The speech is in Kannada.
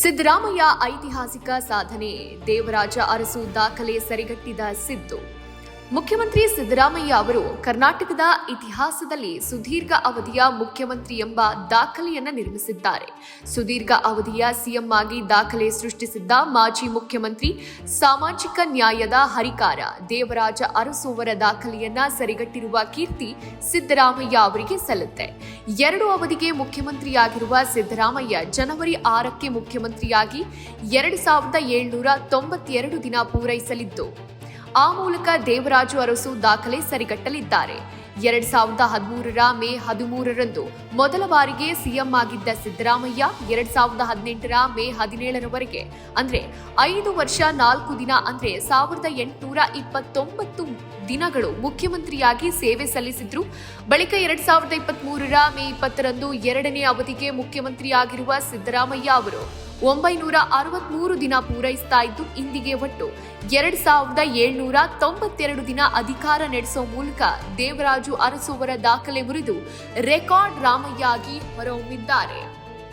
ಸಿದ್ದರಾಮಯ್ಯ ಐತಿಹಾಸಿಕ ಸಾಧನೆ, ದೇವರಾಜ ಅರಸು ದಾಖಲೆ ಸರಿಗಟ್ಟಿದ ಸಿದ್ದು. ಮುಖ್ಯಮಂತ್ರಿ ಸಿದ್ದರಾಮಯ್ಯ ಅವರು ಕರ್ನಾಟಕದ ಇತಿಹಾಸದಲ್ಲಿ ಸುದೀರ್ಘ ಅವಧಿಯ ಮುಖ್ಯಮಂತ್ರಿ ಎಂಬ ದಾಖಲೆಯನ್ನು ನಿರ್ಮಿಸಿದ್ದಾರೆ. ಸುದೀರ್ಘ ಅವಧಿಯ ಸಿಎಂ ಆಗಿ ದಾಖಲೆ ಸೃಷ್ಟಿಸಿದ್ದ ಮಾಜಿ ಮುಖ್ಯಮಂತ್ರಿ, ಸಾಮಾಜಿಕ ನ್ಯಾಯದ ಹರಿಕಾರ ದೇವರಾಜ ಅರಸು ಅವರ ದಾಖಲೆಯನ್ನ ಸರಿಗಟ್ಟಿರುವ ಕೀರ್ತಿ ಸಿದ್ದರಾಮಯ್ಯ ಅವರಿಗೆ ಸಲ್ಲುತ್ತೆ. 2 ಅವಧಿಗೆ ಮುಖ್ಯಮಂತ್ರಿಯಾಗಿರುವ ಸಿದ್ದರಾಮಯ್ಯ ಜನವರಿ 6ಕ್ಕೆ ಮುಖ್ಯಮಂತ್ರಿಯಾಗಿ 2792 ದಿನ ಪೂರೈಸಲಿದ್ದು, ಆ ಮೂಲಕ ದೇವರಾಜು ಅರಸು ದಾಖಲೆ ಸರಿಗಟ್ಟಲಿದ್ದಾರೆ. 2013ರ ಮೇ 13ರಂದು ಮೊದಲ ಬಾರಿಗೆ ಸಿಎಂ ಆಗಿದ್ದ ಸಿದ್ದರಾಮಯ್ಯ 2018ರ ಮೇ 17ರವರೆಗೆ ಅಂದ್ರೆ 5 ವರ್ಷ 4 ದಿನ ಅಂದ್ರೆ 1829 ದಿನಗಳು ಮುಖ್ಯಮಂತ್ರಿಯಾಗಿ ಸೇವೆ ಸಲ್ಲಿಸಿದ್ರು. ಬಳಿಕ 2023ರ ಮೇ 20ರಂದು 2ನೇ ಅವಧಿಗೆ ಮುಖ್ಯಮಂತ್ರಿಯಾಗಿರುವ ಸಿದ್ದರಾಮಯ್ಯ ಅವರು 963 ದಿನ ಪೂರೈಸ್ತಾ ಇದ್ದು, ಇಂದಿಗೆ ಒಟ್ಟು 2792 ದಿನ ಅಧಿಕಾರ ನಡೆಸೋ ಮೂಲಕ ದೇವರಾಜು ಅರಸು ಅವರ ದಾಖಲೆ ಮುರಿದು ರೆಕಾರ್ಡ್ ರಾಮಯ್ಯ ಆಗಿ ಹೊರಹೊಮ್ಮಿದ್ದಾರೆ.